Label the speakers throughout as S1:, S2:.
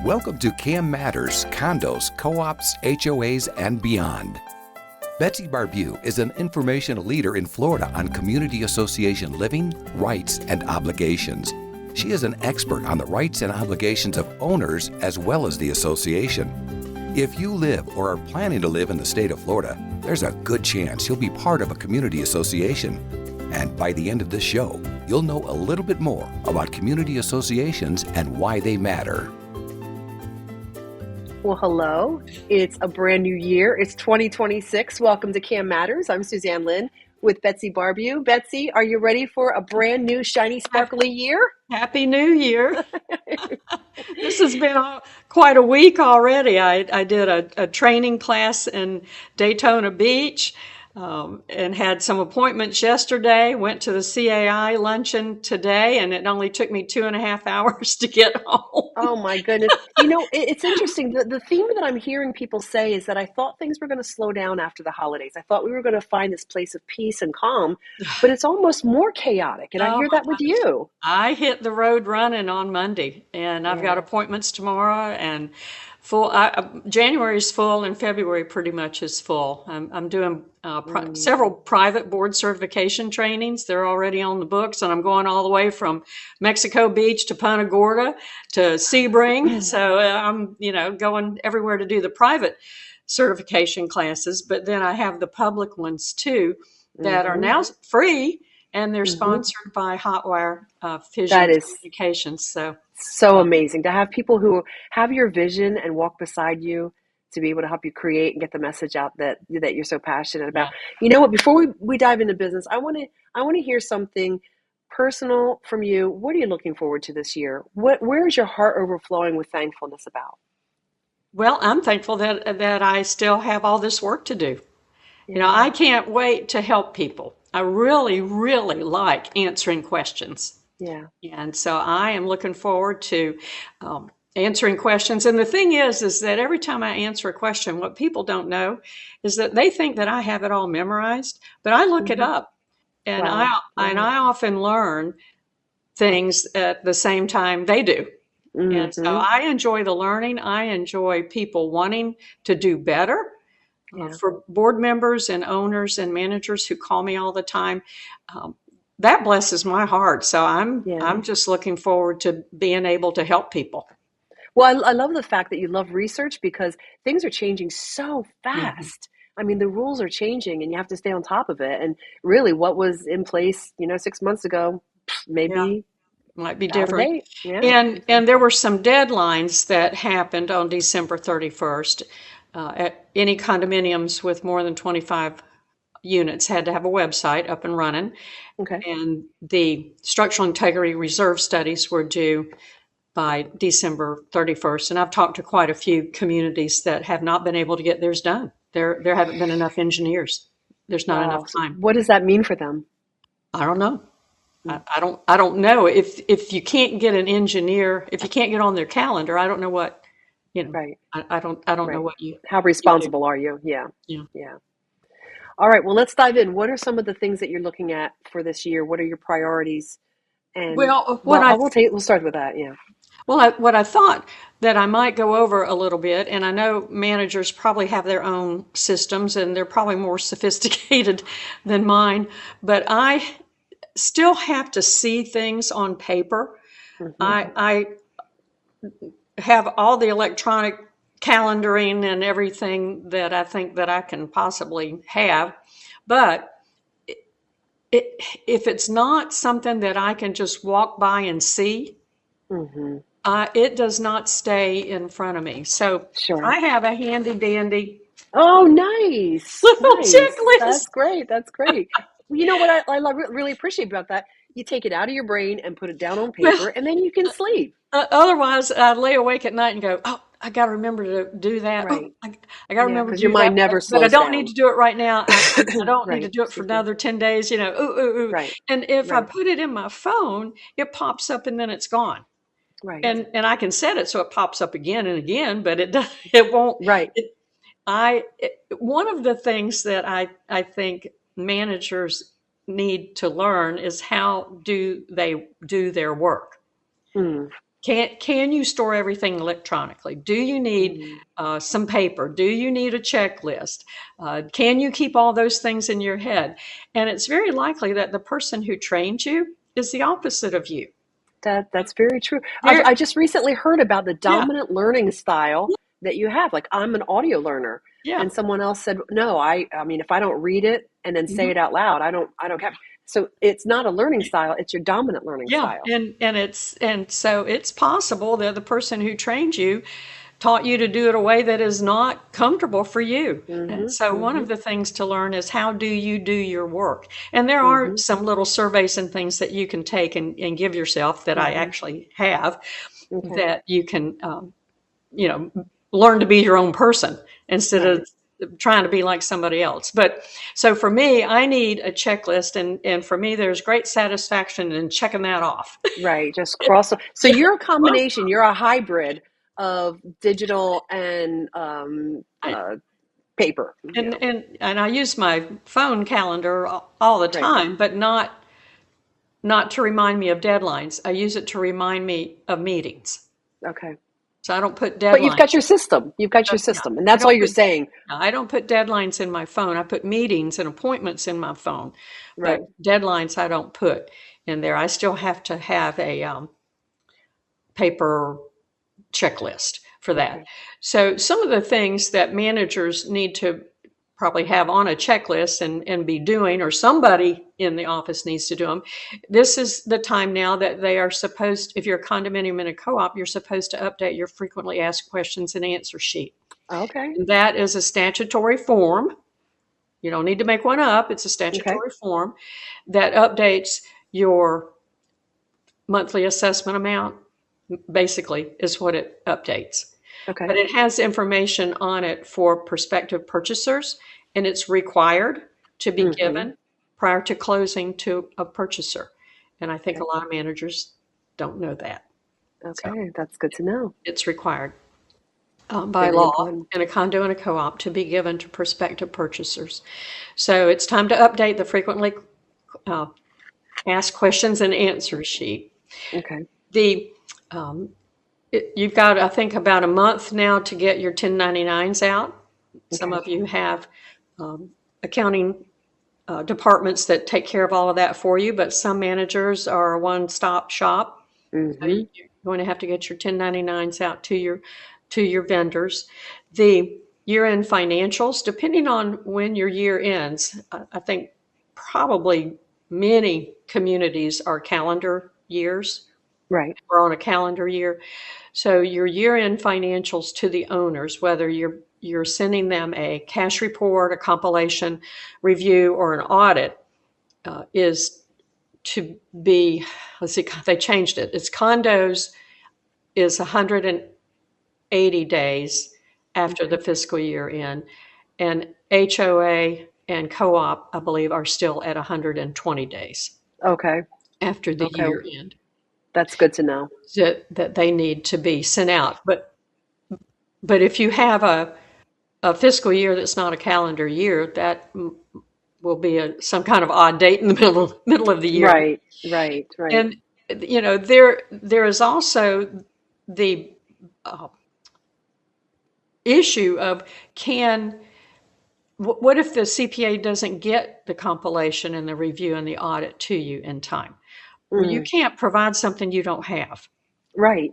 S1: Welcome to CAM Matters, Condos, Co-ops, HOAs, and beyond. Betsy Barbieux is an informational leader in Florida on community association living, rights, and obligations. She is an expert on the rights and obligations of owners as well as the association. If you live or are planning to live in the state of Florida, there's a good chance you'll be part of a community association. And by the end of this show, you'll know a little bit more about community associations and why they matter.
S2: Well, hello. It's a brand new year. It's 2026. Welcome to CAM Matters. I'm Suzanne Lynn with Betsy Barbieux. Betsy, are you ready for a brand new, shiny, sparkly year?
S3: Happy New Year. This has been quite a week already. I did a training class in Daytona Beach and had some appointments yesterday, went to the CAI luncheon today, and it only took me 2.5 hours to get home.
S2: Oh, my goodness. You know, it's interesting. The theme that I'm hearing people say is that I thought things were going to slow down after the holidays. I thought we were going to find this place of peace and calm, but it's almost more chaotic. And I hear that with you.
S3: I hit the road running on Monday, and I've got appointments tomorrow, and January is full, and February pretty much is full. I'm doing several private board certification trainings. They're already on the books, and I'm going all the way from Mexico Beach to Punta Gorda to Sebring. So I'm, going everywhere to do the private certification classes. But then I have the public ones too that are now free, and they're sponsored by Hotwire Fission Communications.
S2: So amazing to have people who have your vision and walk beside you to be able to help you create and get the message out that you're so passionate about. You know what? Before we dive into business, I want to hear something personal from you. What are you looking forward to this year? Where is your heart overflowing with thankfulness about?
S3: Well, I'm thankful that I still have all this work to do.
S2: Yeah.
S3: I can't wait to help people. I really, really like answering questions.
S2: Yeah.
S3: And so I am looking forward to answering questions. And the thing is that every time I answer a question, what people don't know is that they think that I have it all memorized, but I look it up, and I often learn things at the same time they do. And so I enjoy the learning. I enjoy people wanting to do better. For board members and owners and managers who call me all the time, that blesses my heart. So I'm just looking forward to being able to help people.
S2: Well, I love the fact that you love research because things are changing so fast. I mean, the rules are changing and you have to stay on top of it. And really what was in place, 6 months ago, maybe
S3: might be different.
S2: Yeah.
S3: And there were some deadlines that happened on December 31st. At any condominiums with more than 25 units had to have a website up and running.
S2: Okay.
S3: And the structural integrity reserve studies were due by December 31st. And I've talked to quite a few communities that have not been able to get theirs done. There haven't been enough engineers. There's not enough time.
S2: What does that mean for them?
S3: I don't know. I don't know. If you can't get an engineer, if you can't get on their calendar, I don't know what,
S2: Right.
S3: I don't know what
S2: how responsible are you? Yeah. All right. Well, let's dive in. What are some of the things that you're looking at for this year? What are your priorities? And we'll start with that. Yeah.
S3: Well, what I thought that I might go over a little bit, and I know managers probably have their own systems and they're probably more sophisticated than mine, but I still have to see things on paper. I have all the electronic calendaring and everything that I think that I can possibly have. But if it's not something that I can just walk by and see, it does not stay in front of me. So I have a handy dandy.
S2: Oh, nice.
S3: Little checklist.
S2: That's great. You know what I really appreciate about that? You take it out of your brain and put it down on paper, and then you can sleep.
S3: Otherwise, I lay awake at night and go, I got to remember to do that.
S2: Right.
S3: I got to remember to do
S2: your mind
S3: that.
S2: never slows
S3: But I don't
S2: down.
S3: need to do it right now. I don't need to do it for another 10 days, Ooh.
S2: Right.
S3: And if I put it in my phone, it pops up and then it's gone.
S2: Right.
S3: And I can set it so it pops up again and again, but it won't.
S2: Right.
S3: One of the things that I think managers need to learn is how do they do their work. Can you store everything electronically? Do you need some paper? Do you need a checklist? Can you keep all those things in your head? And it's very likely that the person who trained you is the opposite of you.
S2: That's very true.
S3: They're,
S2: I just recently heard about the
S3: yeah,
S2: dominant learning style that you have. Like, I'm an audio learner,
S3: yeah.
S2: and someone else said, no, I mean, if I don't read it and then say it out loud, I don't capture. So it's not a learning style; it's your dominant learning style.
S3: And so it's possible that the person who trained you taught you to do it a way that is not comfortable for you. And so one of the things to learn is, how do you do your work? And there are some little surveys and things that you can take and give yourself that I actually have, that you can, learn to be your own person instead of trying to be like somebody else. But so for me, I need a checklist, and for me, there's great satisfaction in checking that off.
S2: Right, just cross. So you're a combination. You're a hybrid of digital and paper.
S3: And I use my phone calendar all the time, but not to remind me of deadlines. I use it to remind me of meetings.
S2: Okay.
S3: So I don't put deadlines.
S2: But you've got your system. And that's all you're saying.
S3: I don't put deadlines in my phone. I put meetings and appointments in my phone.
S2: Right.
S3: But deadlines I don't put in there. I still have to have a paper checklist for that. Okay. So some of the things that managers need to probably have on a checklist and be doing, or somebody in the office needs to do them. This is the time now that they are supposed, if you're a condominium and a co-op, you're supposed to update your frequently asked questions and answer sheet.
S2: Okay.
S3: And that is a statutory form. You don't need to make one up. It's a statutory form that updates your monthly assessment amount, basically, is what it updates.
S2: Okay.
S3: But it has information on it for prospective purchasers, and it's required to be given prior to closing to a purchaser. And I think a lot of managers don't know that.
S2: Okay, so that's good to know.
S3: It's required by law in a condo and a co-op to be given to prospective purchasers. So it's time to update the frequently asked questions and answers sheet.
S2: Okay.
S3: You've got, I think, about a month now to get your 1099s out. Some of you have accounting departments that take care of all of that for you, but some managers are a one-stop shop. So you're going to have to get your 1099s out to your vendors. The year-end financials, depending on when your year ends, I think probably many communities are calendar years.
S2: Right.
S3: We're on a calendar year. So your year-end financials to the owners, whether you're sending them a cash report, a compilation review, or an audit, is to be, let's see, they changed it. It's condos is 180 days after the fiscal year end, and HOA and co-op, I believe, are still at 120 days.
S2: Okay.
S3: After the year end.
S2: That's good to know.
S3: That they need to be sent out. But if you have a fiscal year that's not a calendar year, that will be some kind of odd date in the middle of the year.
S2: Right.
S3: And there is also the issue of what if the CPA doesn't get the compilation and the review and the audit to you in time? Well, you can't provide something you don't have.
S2: Right.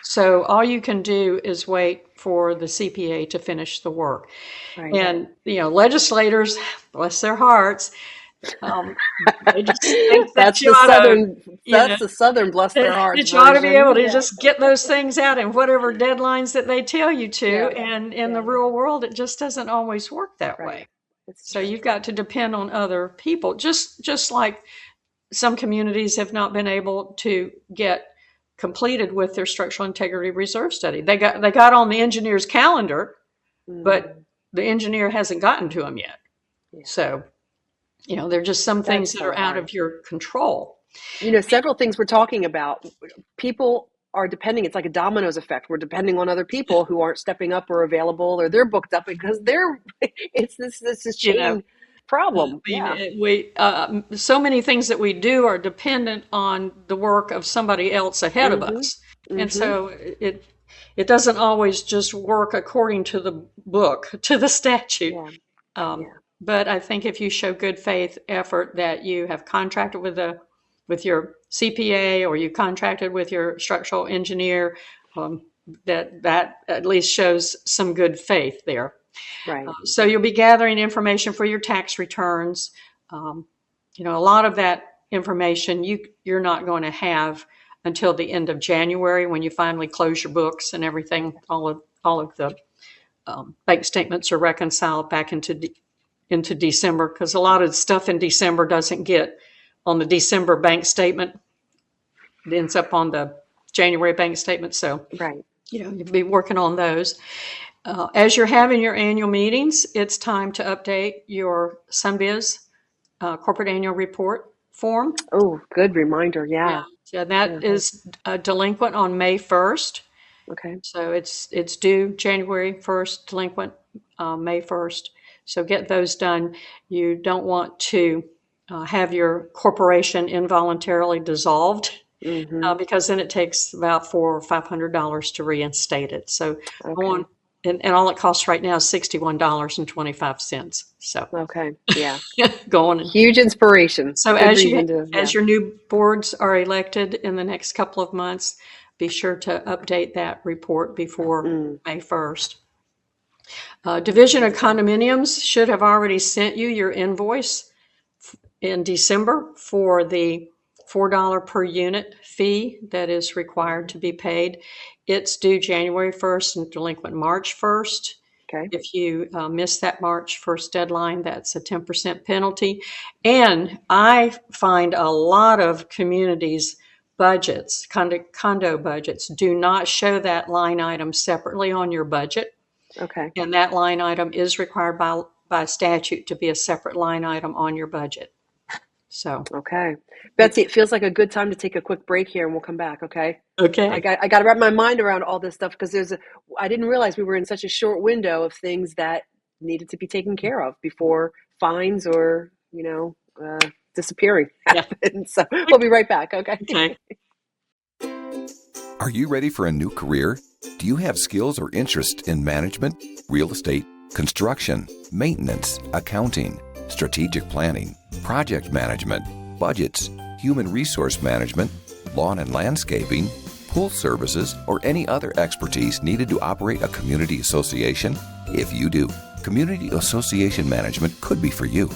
S3: So all you can do is wait for the CPA to finish the work. Right. And, legislators, bless their hearts, they just think
S2: that's the Southern bless their hearts.
S3: That you ought to be able to just get those things out in whatever deadlines that they tell you to. Yeah. And in the real world, it just doesn't always work that way. So you've got to depend on other people, just like some communities have not been able to get completed with their structural integrity reserve study. They got on the engineer's calendar, but the engineer hasn't gotten to them yet. Yeah. So, there are just some things that are out of your control.
S2: Several things we're talking about. People are depending. It's like a dominoes effect. We're depending on other people who aren't stepping up or available, or they're booked up because it's this chain problem.
S3: So many things that we do are dependent on the work of somebody else ahead of us. And so it doesn't always just work according to the book, to the statute.
S2: Yeah.
S3: But I think if you show good faith effort that you have contracted with your CPA or you contracted with your structural engineer, that at least shows some good faith there.
S2: Right.
S3: So you'll be gathering information for your tax returns. A lot of that information you're not going to have until the end of January when you finally close your books and everything. All of the bank statements are reconciled back into December, because a lot of stuff in December doesn't get on the December bank statement. It ends up on the January bank statement. So
S2: right.
S3: You'll be working on those. As you're having your annual meetings, it's time to update your SunBiz corporate annual report form.
S2: Oh, good reminder. Yeah.
S3: So that is delinquent on May 1st.
S2: Okay.
S3: So it's due January 1st, delinquent May 1st. So get those done. You don't want to have your corporation involuntarily dissolved, because then it takes about $400 or $500 to reinstate it. So and all it costs right now is $61.25. So
S2: okay, yeah,
S3: going
S2: huge inspiration.
S3: So as your new boards are elected in the next couple of months, be sure to update that report before May 1st. Division of Condominiums should have already sent you your invoice in December for the $4 per unit fee that is required to be paid. It's due January 1st and delinquent March 1st.
S2: Okay.
S3: If you miss that March 1st deadline, that's a 10% penalty. And I find a lot of communities' budgets, condo budgets, do not show that line item separately on your budget.
S2: Okay.
S3: And that line item is required by statute to be a separate line item on your budget. So.
S2: Okay. Betsy, it feels like a good time to take a quick break here and we'll come back, okay?
S3: Okay.
S2: I got to wrap my mind around all this stuff because I didn't realize we were in such a short window of things that needed to be taken care of before fines or, disappearing happen. So we'll be right back, okay?
S3: Okay.
S1: Are you ready for a new career? Do you have skills or interest in management, real estate, construction, maintenance, accounting, strategic planning, project management, budgets, human resource management, lawn and landscaping, pool services, or any other expertise needed to operate a community association? If you do, community association management could be for you.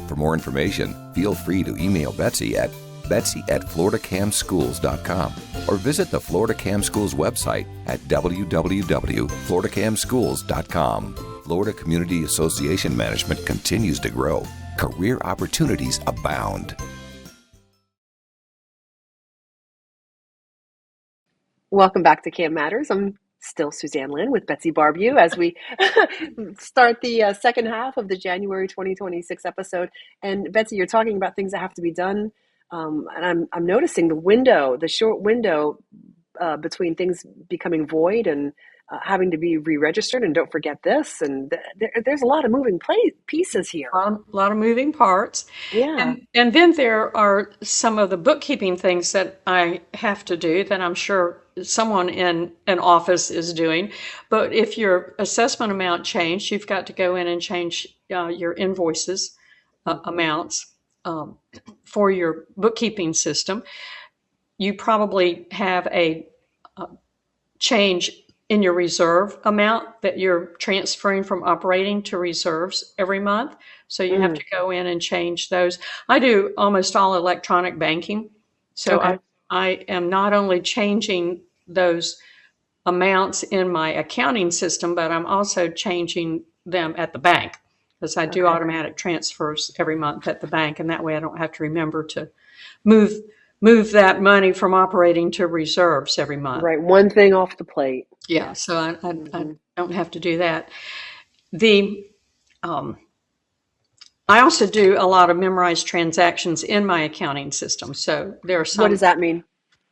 S1: For more information, feel free to email Betsy at betsy@floridacamschools.com or visit the Florida Cam Schools website at www.floridacamschools.com. Florida Community Association Management continues to grow. Career opportunities abound.
S2: Welcome back to Cam Matters. I'm still Suzanne Lynn with Betsy Barbieux as we start the second half of the January 2026 episode. And Betsy, you're talking about things that have to be done. And I'm noticing the short window between things becoming void and having to be re-registered. And don't forget this. And there's a lot of moving pieces here.
S3: A lot of moving parts.
S2: Yeah.
S3: And then there are some of the bookkeeping things that I have to do that I'm sure someone in an office is doing. But if your assessment amount changed, you've got to go in and change your invoices amounts for your bookkeeping system. You probably have a change in your reserve amount that you're transferring from operating to reserves every month. So you have to go in and change those. I do almost all electronic banking. So I am not only changing those amounts in my accounting system, but I'm also changing them at the bank because I do automatic transfers every month at the bank. And that way I don't have to remember to move that money from operating to reserves every month.
S2: Right. One thing off the plate.
S3: Yeah. So I don't have to do that. I also do a lot of memorized transactions in my accounting system. So there are some.
S2: What does that mean?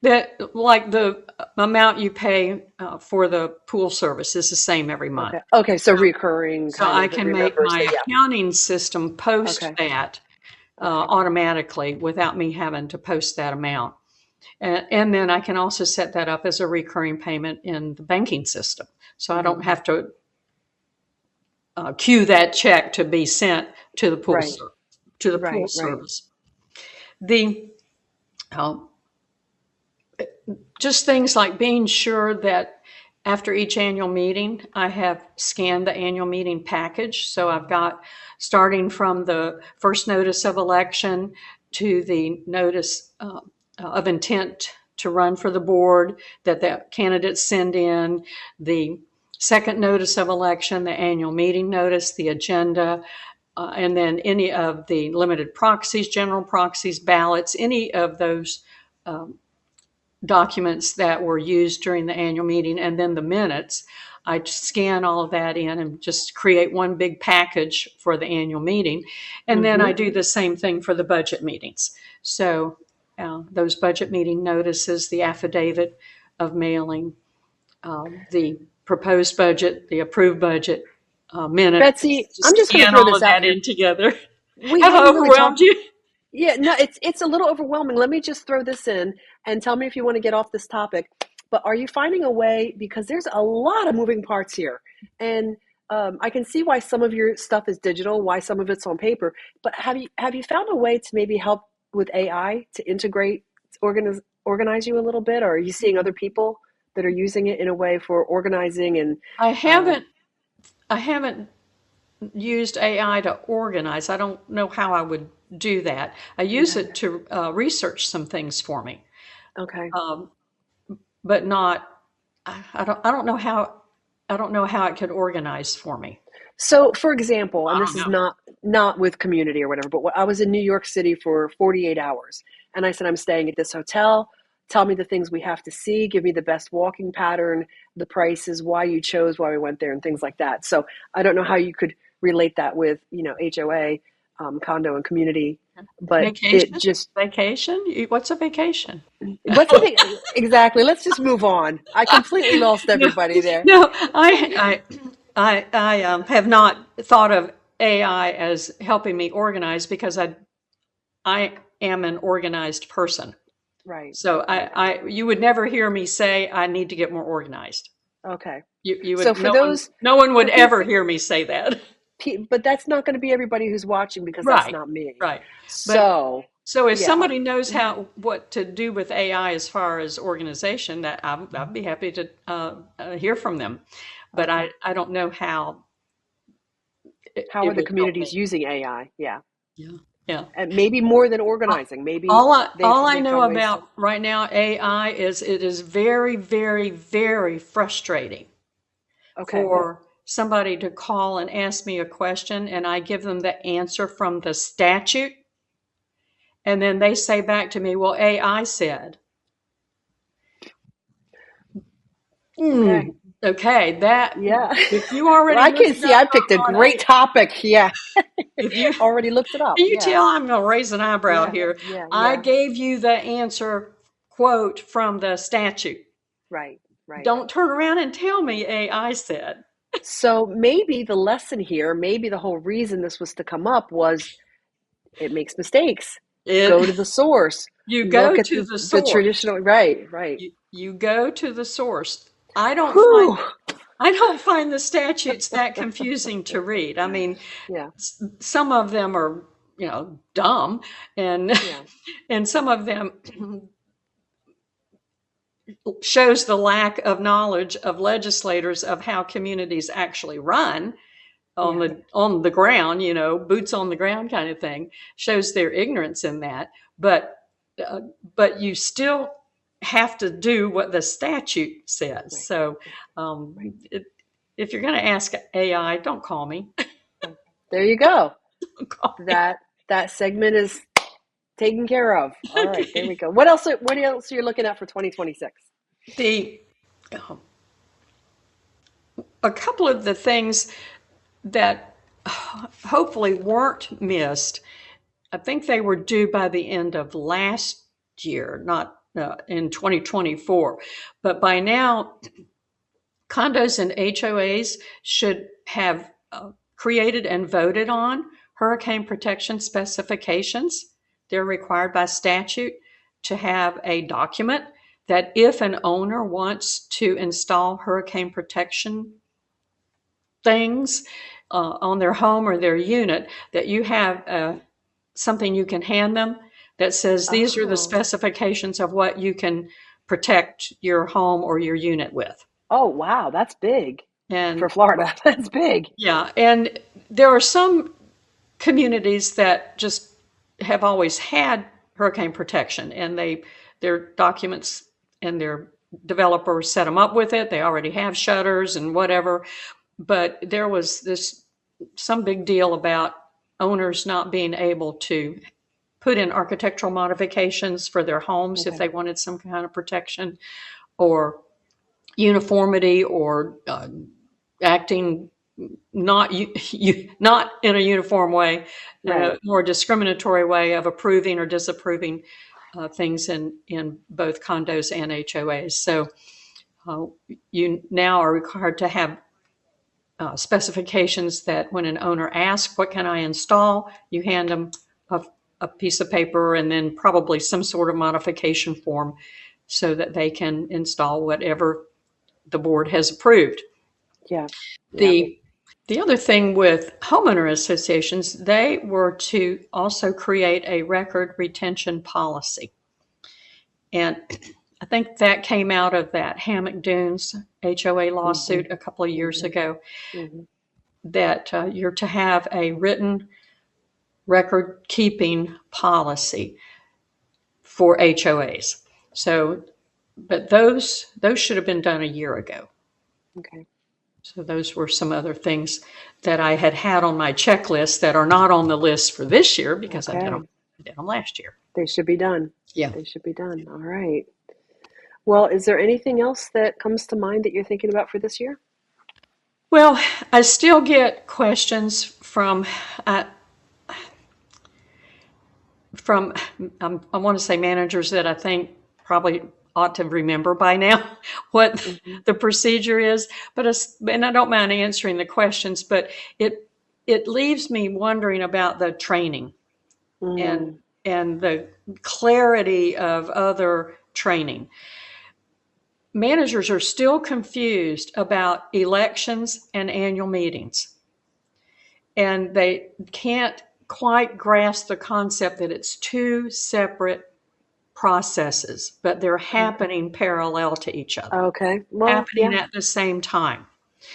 S3: That, like the amount you pay for the pool service is the same every month.
S2: Okay, so recurring.
S3: So I can make my accounting system post that automatically without me having to post that amount. And then I can also set that up as a recurring payment in the banking system. So I don't have to queue that check to be sent to the pool,
S2: Right.
S3: to the pool
S2: Right. Right.
S3: service. The just things like being sure that after each annual meeting, I have scanned the annual meeting package. So I've got, starting from the first notice of election to the notice of intent to run for the board that the candidates send in, the second notice of election, the annual meeting notice, the agenda, and then any of the limited proxies, general proxies, ballots, any of those documents that were used during the annual meeting, and then the minutes. I scan all of that in and just create one big package for the annual meeting. And then I do the same thing for the budget meetings. So those budget meeting notices, the affidavit of mailing, the proposed budget, the approved budget, minutes.
S2: Betsy, I'm just going to throw
S3: all
S2: this
S3: of that
S2: out here.
S3: in together.
S2: We
S3: Have I
S2: haven't really
S3: overwhelmed
S2: talked.
S3: you?
S2: Yeah, no, it's a little overwhelming. Let me just throw this in and tell me if you want to get off this topic. But are you finding a way, because there's a lot of moving parts here, and I can see why some of your stuff is digital, why some of it's on paper. But have you found a way to maybe help with AI to integrate, organize you a little bit, or are you seeing other people that are using it in a way for organizing and?
S3: I haven't used AI to organize. I don't know how I would do that. I use it to research some things for me,
S2: Okay.
S3: but not. I don't know how. I don't know how it could organize for me.
S2: So, for example,
S3: I
S2: and
S3: don't
S2: this is
S3: know.
S2: not with community or whatever, but I was in New York City for 48 hours, and I said, I'm staying at this hotel. Tell me the things we have to see. Give me the best walking pattern, the prices, why you chose, why we went there, and things like that. So, I don't know how you could relate that with HOA, condo, and community, but it
S3: Vacation?
S2: just
S3: Vacation? What's a vacation?
S2: what's the thing exactly? Let's just move on. I completely lost
S3: No,
S2: everybody there.
S3: no. I have not thought of AI as helping me organize because I am an organized person.
S2: Right.
S3: So you would never hear me say I need to get more organized.
S2: Okay.
S3: You
S2: So
S3: would,
S2: for those,
S3: no one would
S2: for people,
S3: ever hear me say that.
S2: but that's not going to be everybody who's watching because that's
S3: Right,
S2: not me.
S3: right. But
S2: So,
S3: so if
S2: yeah.
S3: somebody knows what to do with AI as far as organization, that I'd be happy to hear from them. But
S2: Okay.
S3: I don't know how
S2: How are
S3: it
S2: the
S3: would help
S2: communities
S3: me.
S2: using AI? Yeah.
S3: Yeah, yeah.
S2: And maybe more than organizing. Maybe
S3: All I
S2: they've
S3: know
S2: found ways to.
S3: about right now AI is it is very, very, very frustrating
S2: Okay.
S3: for somebody to call and ask me a question and I give them the answer from the statute. And then they say back to me, well, AI said.
S2: Okay.
S3: Okay, that
S2: Yeah.
S3: if you
S2: Well,
S3: already
S2: I can
S3: looked it
S2: see
S3: up
S2: I picked a
S3: on
S2: great topic. Yeah.
S3: if you
S2: Already looked it up.
S3: can you
S2: Yeah.
S3: tell I'm gonna raise an eyebrow
S2: Yeah.
S3: here.
S2: Yeah.
S3: I
S2: Yeah.
S3: gave you the answer quote from the statute.
S2: Right. Right.
S3: Don't turn around and tell me AI said.
S2: So maybe the lesson here, maybe the whole reason this was to come up was it makes mistakes. Go
S3: It
S2: to the source.
S3: you go
S2: Look at
S3: to the
S2: the
S3: source.
S2: traditional. Right. Right.
S3: You go to the source. I don't
S2: Whew.
S3: find the statutes that confusing to read. I mean,
S2: Yeah.
S3: some of them are, dumb and
S2: Yeah.
S3: and some of them shows the lack of knowledge of legislators of how communities actually run on
S2: Yeah.
S3: the ground, boots on the ground kind of thing, shows their ignorance in that. But you still have to do what the statute says.
S2: Right.
S3: So
S2: Right.
S3: if you're going to ask AI, don't call me.
S2: There you go.
S3: Don't call me.
S2: That segment is taken care of. All right, there we go. What else are you looking at for 2026?
S3: The a couple of the things that hopefully weren't missed. I think they were due by the end of last year, not in 2024. But by now, condos and HOAs should have created and voted on hurricane protection specifications. They're required by statute. to have a document that if an owner wants to install hurricane protection things on their home or their unit, that you have something you can hand them that says these are the
S2: Oh.
S3: specifications of what you can protect your home or your unit with.
S2: Oh, wow, that's big for
S3: And
S2: Florida. That's big.
S3: yeah, and there are some communities that just have always had hurricane protection, and their documents and their developers set them up with it. They already have shutters and whatever. But there was some big deal about owners not being able to put in architectural modifications for their homes if
S2: Okay.
S3: they wanted some kind of protection, or uniformity, or acting not not in a uniform way,
S2: Right.
S3: more discriminatory way of approving or disapproving things in both condos and HOAs. So you now are required to have specifications that when an owner asks, what can I install? You hand them a piece of paper and then probably some sort of modification form so that they can install whatever the board has approved.
S2: Yeah. Yeah.
S3: The other thing with homeowner associations, they were to also create a record retention policy. And I think that came out of that Hammock Dunes HOA lawsuit a couple of years ago, that you're to have a written record keeping policy for HOAs. So, but those should have been done a year ago.
S2: Okay.
S3: So those were some other things that I had on my checklist that are not on the list for this year because I did them last year.
S2: They should be done.
S3: Yeah.
S2: They should be done. All right. Well, is there anything else that comes to mind that you're thinking about for this year?
S3: Well, I still get questions from I want to say managers that I think probably ought to remember by now what the procedure is, and I don't mind answering the questions, but it leaves me wondering about the training and the clarity of other training. Managers are still confused about elections and annual meetings, and they can't quite grasp the concept that it's two separate processes, but they're happening parallel to each other.
S2: Okay. Well,
S3: happening at the same time.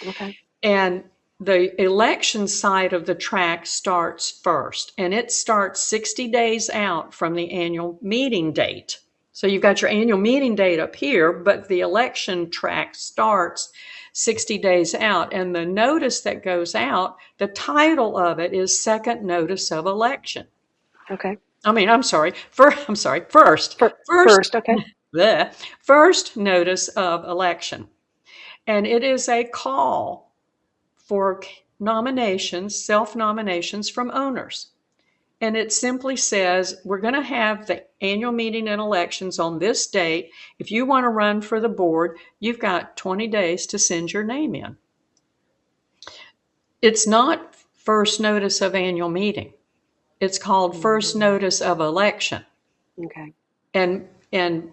S2: Okay.
S3: And the election side of the track starts first, and it starts 60 days out from the annual meeting date. So you've got your annual meeting date up here, but the election track starts 60 days out. And the notice that goes out, the title of it is Second Notice of Election.
S2: Okay.
S3: First.
S2: First, okay.
S3: The first notice of election. And it is a call for nominations, self-nominations from owners. And it simply says, we're going to have the annual meeting and elections on this date. If you want to run for the board, you've got 20 days to send your name in. It's not first notice of annual meeting. It's called first notice of election.
S2: Okay.
S3: And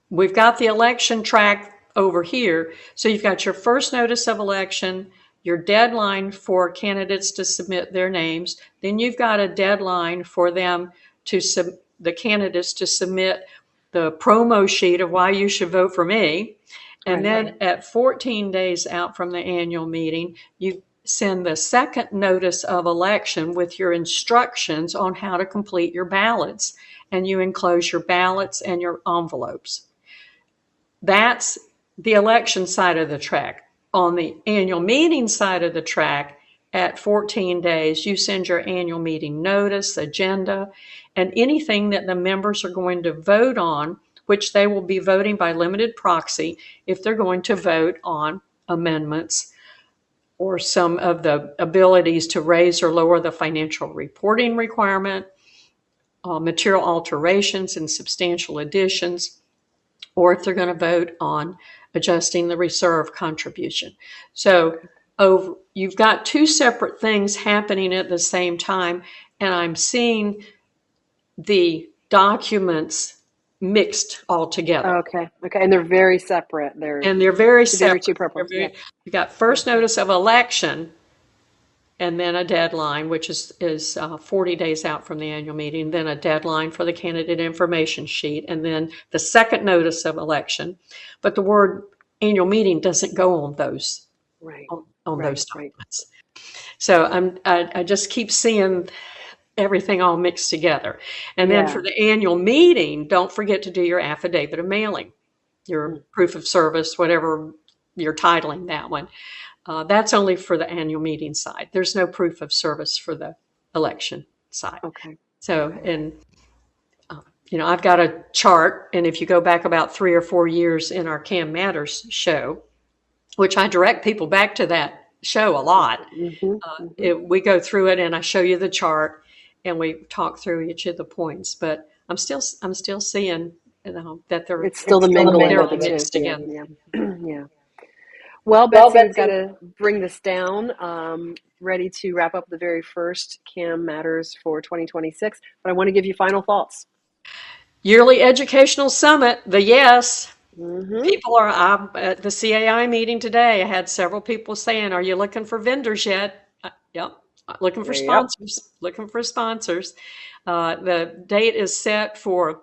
S3: we've got the election track over here. So you've got your first notice of election, your deadline for candidates to submit their names. Then you've got a deadline for them the candidates to submit the promo sheet of why you should vote for me. And then at 14 days out from the annual meeting, you send the second notice of election with your instructions on how to complete your ballots. And you enclose your ballots and your envelopes. That's the election side of the track. On the annual meeting side of the track, at 14 days, you send your annual meeting notice, agenda, and anything that the members are going to vote on, which they will be voting by limited proxy if they're going to vote on amendments or some of the abilities to raise or lower the financial reporting requirement, material alterations and substantial additions, or if they're going to vote on adjusting the reserve contribution. So you've got two separate things happening at the same time, and I'm seeing the documents mixed all together.
S2: Okay. And they're very separate. They're
S3: very
S2: two
S3: separate.
S2: purples.
S3: You got first notice of election, and then a deadline, which is 40 days out from the annual meeting, then a deadline for the candidate information sheet, and then the second notice of election. But the word annual meeting doesn't go on those those documents. So I just keep seeing everything all mixed together. And then for the annual meeting, don't forget to do your affidavit of mailing, your proof of service, whatever you're titling that one. That's only for the annual meeting side. There's no proof of service for the election side.
S2: Okay.
S3: So, and I've got a chart, and if you go back about 3 or 4 years in our CAM Matters show, which I direct people back to that show a lot, we go through it, and I show you the chart, and we talk through each of the points. But I'm still seeing that
S2: it's still the mingling of the
S3: mixed
S2: two.
S3: together.
S2: Yeah. Well, Betsy, we've got to bring this down. Ready to wrap up the very first CAM Matters for 2026. But I want to give you final thoughts.
S3: Yearly Educational Summit, the yes. People are at the CAI meeting today. I had several people saying, "Are you looking for vendors yet?" Yep. Looking for sponsors. Looking for sponsors. The date is set for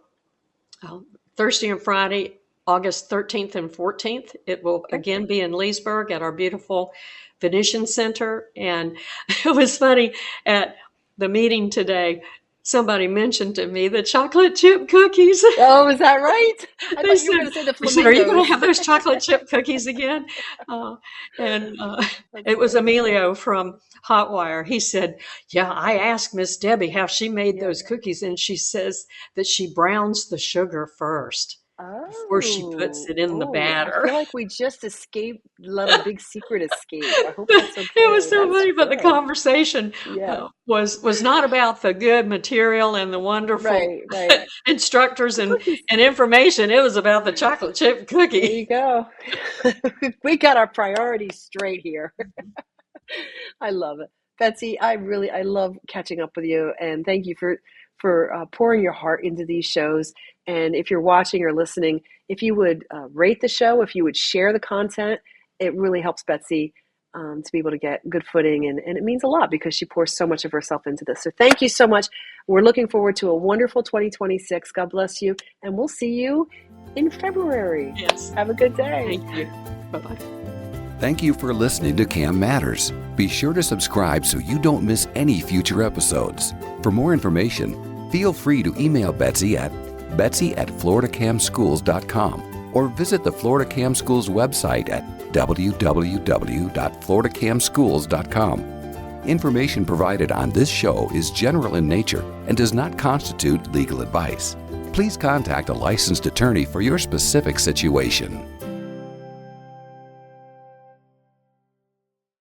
S3: Thursday and Friday, August 13th and 14th. It will again be in Leesburg at our beautiful Venetian Center. And it was funny at the meeting today. Somebody mentioned to me the chocolate chip cookies.
S2: Oh, is that right? I thought you were going to say the flamingos.
S3: Are you going to have those chocolate chip cookies again? It was Emilio from Hotwire. He said, "Yeah, I asked Miss Debbie how she made those cookies, and she says that she browns the sugar first before she puts it in the batter."
S2: I feel like we just let a big secret escape. I hope that's okay.
S3: It was so funny, but the conversation was not about the good material and the wonderful instructors and information. It was about the chocolate chip cookie.
S2: There you go. We got our priorities straight here. I love it. Betsy, I love catching up with you, and thank you for pouring your heart into these shows. And if you're watching or listening, if you would rate the show, if you would share the content, it really helps Betsy to be able to get good footing. And it means a lot because she pours so much of herself into this. So thank you so much. We're looking forward to a wonderful 2026. God bless you. And we'll see you in February.
S3: Yes.
S2: Have a good day.
S3: Thank you. Bye-bye.
S1: Thank you for listening to CAM Matters. Be sure to subscribe so you don't miss any future episodes. For more information, feel free to email Betsy at betsy@floridacamschools.com or visit the Florida Cam Schools website at www.floridacamschools.com. Information provided on this show is general in nature and does not constitute legal advice. Please contact a licensed attorney for your specific situation.